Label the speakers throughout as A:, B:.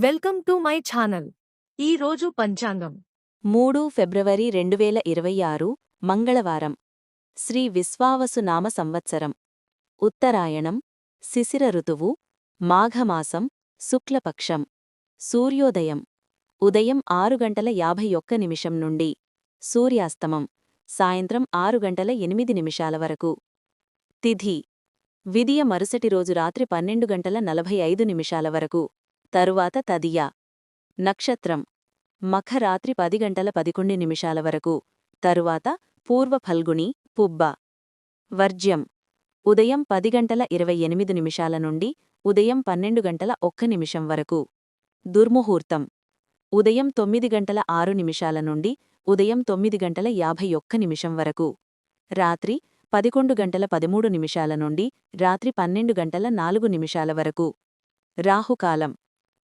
A: Welcome to my channel. ఈ రోజు పంచాంగం
B: 3 ఫిబ్రవరి 2026 మంగళవారం శ్రీ విశ్వావసునామ సంవత్సరం ఉత్తరాయణం శిశిర ఋతువు మాఘమాసం శుక్లపక్షం సూర్యోదయం ఉదయం 6:51 నుండి సూర్యాస్తమం సాయంత్రం 6:08 వరకు తిథి విదియ మరుసటి రోజు రాత్రి 12:45 వరకు తరువాత తదియ నక్షత్రం మఖ రాత్రి 10:11 వరకు తరువాత పూర్వ ఫల్గుణి పుబ్బ వర్జ్యం ఉదయం 10:28 నుండి ఉదయం 12:01 వరకు దుర్ముహూర్తం ఉదయం 9:06 నుండి ఉదయం 9:51 వరకు రాత్రి 11:13 నుండి రాత్రి 12:04 వరకు రాహుకాలం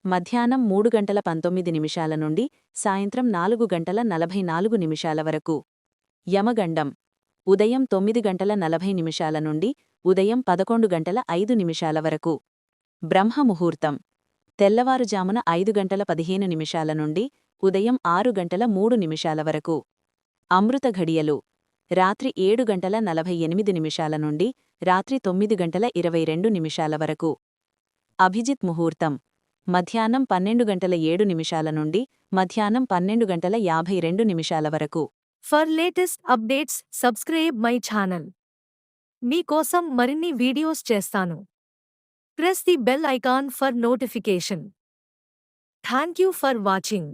B: మధ్యాహ్నం 3:19 నుండి సాయంత్రం 4:44 వరకు యమగండం ఉదయం 9:40 నుండి ఉదయం 11:05 వరకు బ్రహ్మముహూర్తం తెల్లవారుజామున 5:15 నుండి ఉదయం 6:03 వరకు అమృత ఘడియలు రాత్రి 7:48 నుండి రాత్రి 9:22 వరకు అభిజిత్ ముహూర్తం మధ్యాహ్నం 12:07 నుండి మధ్యాహ్నం 12:52 వరకు
A: for latest updates subscribe my channel. మీకోసం మరిన్ని వీడియోస్ చేస్తాను. Press the bell icon for notification. Thank you for watching.